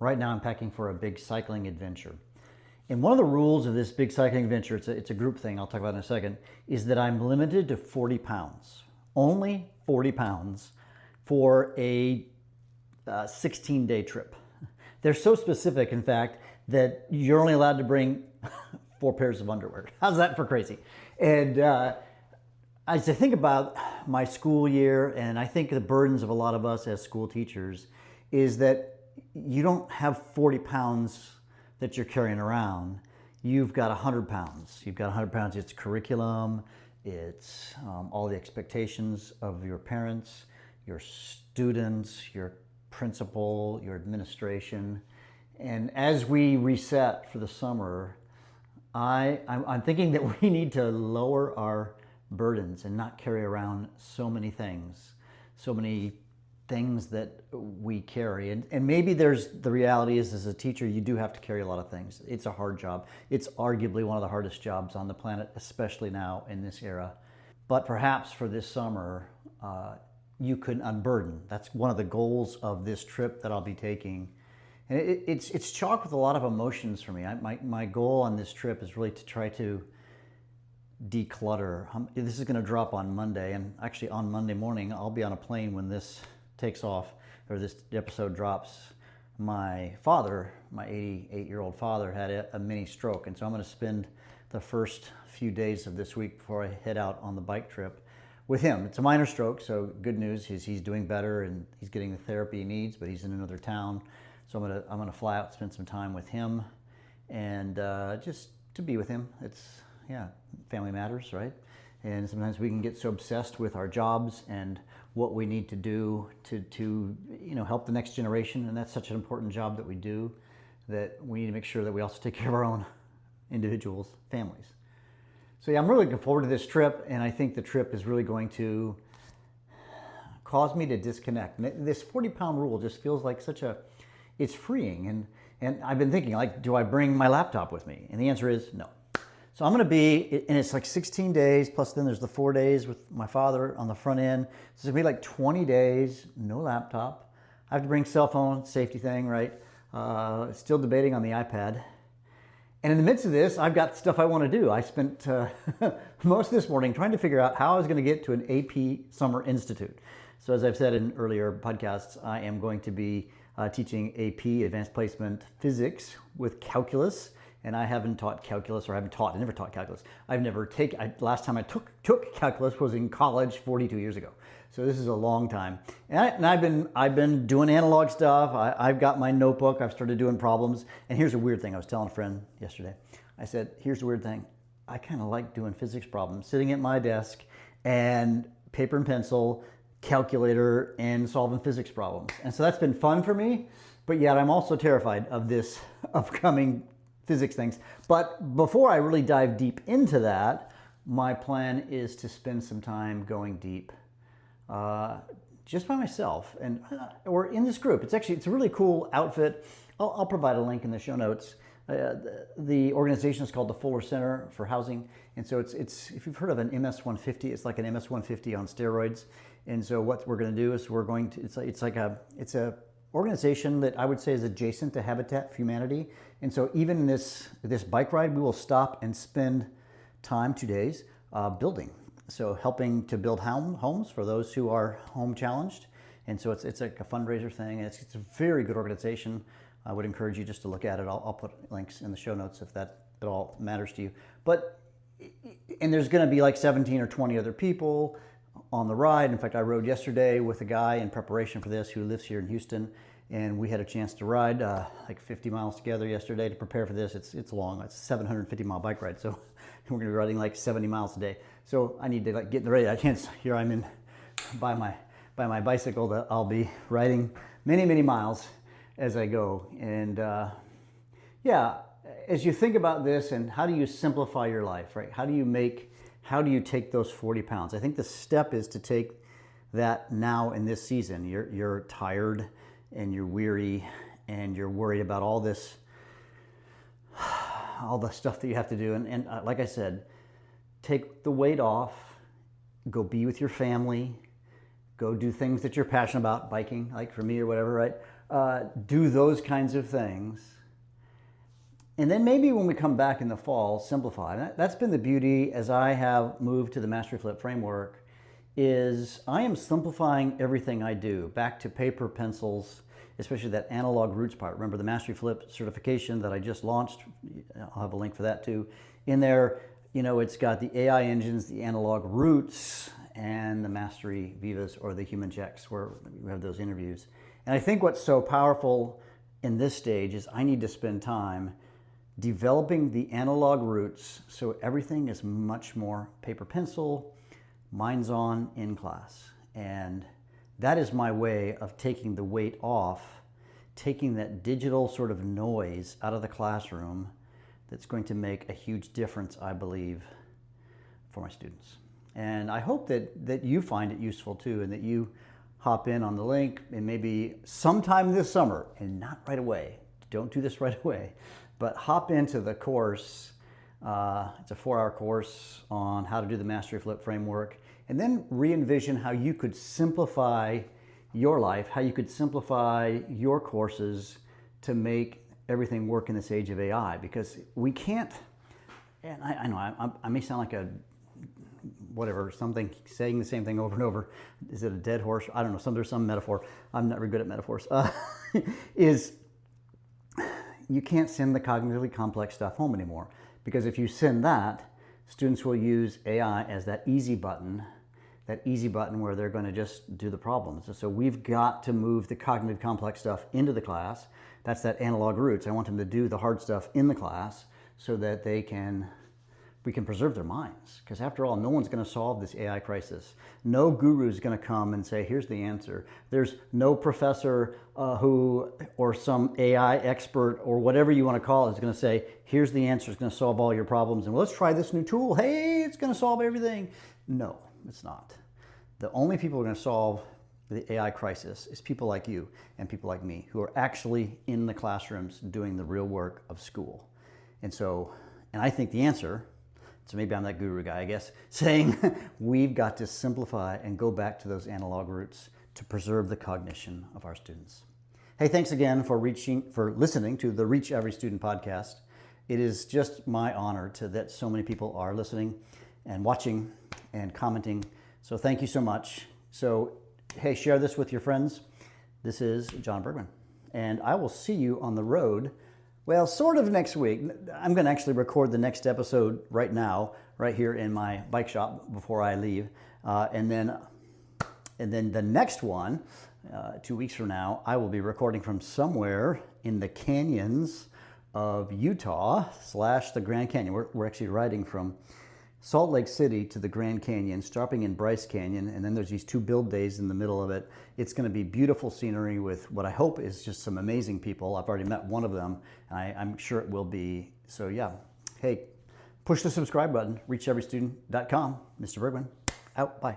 Right now I'm packing for a big cycling adventure. And one of the rules of this big cycling adventure, it's a group thing, I'll talk about in a second, is that I'm limited to 40 pounds. Only 40 pounds for a 16-day trip. They're so specific, in fact, that you're only allowed to bring 4 pairs of underwear. How's that for crazy? And as I think about my school year, and I think the burdens of a lot of us as school teachers, is that you don't have 40 pounds that you're carrying around. You've got 100 pounds. You've got 100 pounds. It's curriculum, it's all the expectations of your parents, your students, your principal, your administration. And as we reset for the summer, I'm thinking that we need to lower our burdens and not carry around so many things that we carry. And maybe the reality is, as a teacher, you do have to carry a lot of things. It's a hard job. It's arguably one of the hardest jobs on the planet, especially now in this era. But perhaps for this summer, you can unburden. That's one of the goals of this trip that I'll be taking. And it's chock with a lot of emotions for me. My goal on this trip is really to try to declutter. This is going to drop on Monday, and actually on Monday morning, I'll be on a plane when this takes off, or this episode drops. My father, my 88-year-old father, had a mini stroke, and so I'm going to spend the first few days of this week before I head out on the bike trip with him. It's a minor stroke, so good news is he's doing better and he's getting the therapy he needs, but he's in another town. So I'm gonna fly out, spend some time with him, and just to be with him. It's, family matters, right? And sometimes we can get so obsessed with our jobs and what we need to do to help the next generation, and that's such an important job that we do, that we need to make sure that we also take care of our own individuals, families. So I'm really looking forward to this trip, and I think the trip is really going to cause me to disconnect. And this 40-pound rule just feels like it's freeing. And I've been thinking, like, do I bring my laptop with me? And the answer is no. So I'm going to be, and it's like 16 days, plus then there's the 4 days with my father on the front end. So it's going to be like 20 days, no laptop. I have to bring cell phone, safety thing, right? Still debating on the iPad. And in the midst of this, I've got stuff I want to do. I spent most of this morning trying to figure out how I was going to get to an AP Summer Institute. So as I've said in earlier podcasts, I am going to be teaching AP, Advanced Placement Physics, with calculus. And I haven't taught calculus, I never taught calculus. Last time I took calculus was in college 42 years ago. So this is a long time. And I've been doing analog stuff. I've got my notebook. I've started doing problems. And here's a weird thing. I was telling a friend yesterday. I said, here's the weird thing. I kind of like doing physics problems, sitting at my desk and paper and pencil, calculator, and solving physics problems. And so that's been fun for me. But yet I'm also terrified of this upcoming physics things. But before I really dive deep into that, my plan is to spend some time going deep just by myself, or in this group. It's a really cool outfit. I'll provide a link in the show notes. The organization is called the Fuller Center for Housing, and so it's if you've heard of an MS-150, it's like an MS-150 on steroids. And so what we're going to do is it's a organization that I would say is adjacent to Habitat for Humanity. And so even in this bike ride, we will stop and spend time, 2 days, building. So helping to build homes for those who are home challenged. And so it's like a fundraiser thing. And it's a very good organization. I would encourage you just to look at it. I'll put links in the show notes if that at all matters to you. And there's going to be like 17 or 20 other people on the ride. In fact, I rode yesterday with a guy in preparation for this who lives here in Houston, and we had a chance to ride like 50 miles together yesterday to prepare for this. It's long. It's a 750-mile bike ride, so we're going to be riding like 70 miles a day. So I need to get in the ready. Here I'm in by my bicycle that I'll be riding many miles as I go. And as you think about this, and how do you simplify your life, right? How do you take those 40 pounds? I think the step is to take that now in this season. You're tired and you're weary and you're worried about all the stuff that you have to do. And like I said, take the weight off, go be with your family, go do things that you're passionate about, biking, like for me or whatever, right? do those kinds of things. And then maybe when we come back in the fall, simplify. That's been the beauty as I have moved to the MasteryFlip framework, is I am simplifying everything I do back to paper, pencils, especially that analog roots part. Remember the MasteryFlip certification that I just launched? I'll have a link for that too. In there, it's got the AI engines, the analog roots, and the Mastery Vivas or the human checks where we have those interviews. And I think what's so powerful in this stage is I need to spend time developing the analog roots so everything is much more paper pencil, minds on in class. And that is my way of taking the weight off, taking that digital sort of noise out of the classroom that's going to make a huge difference, I believe, for my students. And I hope that you find it useful too, and that you hop in on the link and maybe sometime this summer, and not right away. Don't do this right away, but hop into the course. It's a 4-hour course on how to do the MasteryFlip framework, and then re-envision how you could simplify your life, how you could simplify your courses to make everything work in this age of AI. Because we can't, and I know I may sound like a something saying the same thing over and over. Is it a dead horse? I don't know. There's some metaphor. I'm not very good at metaphors. Is you can't send the cognitively complex stuff home anymore, because if you send that, students will use AI as that easy button where they're going to just do the problems. So we've got to move the cognitive complex stuff into the class. That's that analog roots. I want them to do the hard stuff in the class so that we can preserve their minds. Because after all, no one's going to solve this AI crisis. No guru is going to come and say, here's the answer. There's no professor or some AI expert or whatever you want to call it is going to say, here's the answer. It's going to solve all your problems. And let's try this new tool. Hey, it's going to solve everything. No, it's not. The only people who are going to solve the AI crisis is people like you and people like me who are actually in the classrooms doing the real work of school. And I think the answer, so maybe I'm that guru guy, I guess, saying we've got to simplify and go back to those analog roots to preserve the cognition of our students. Hey, thanks again for listening to the Reach Every Student podcast. It is just my honor that so many people are listening and watching and commenting. So thank you so much. So, hey, share this with your friends. This is John Bergman, and I will see you on the road. Well, sort of next week. I'm going to actually record the next episode right now, right here in my bike shop before I leave. And then the next one, 2 weeks from now, I will be recording from somewhere in the canyons of Utah / the Grand Canyon. We're actually riding from Salt Lake City to the Grand Canyon, stopping in Bryce Canyon, and then there's these 2 build days in the middle of it. It's going to be beautiful scenery with what I hope is just some amazing people. I've already met one of them, and I'm sure it will be. So yeah, hey, push the subscribe button, reacheverystudent.com. Mr. Bergman, out, bye.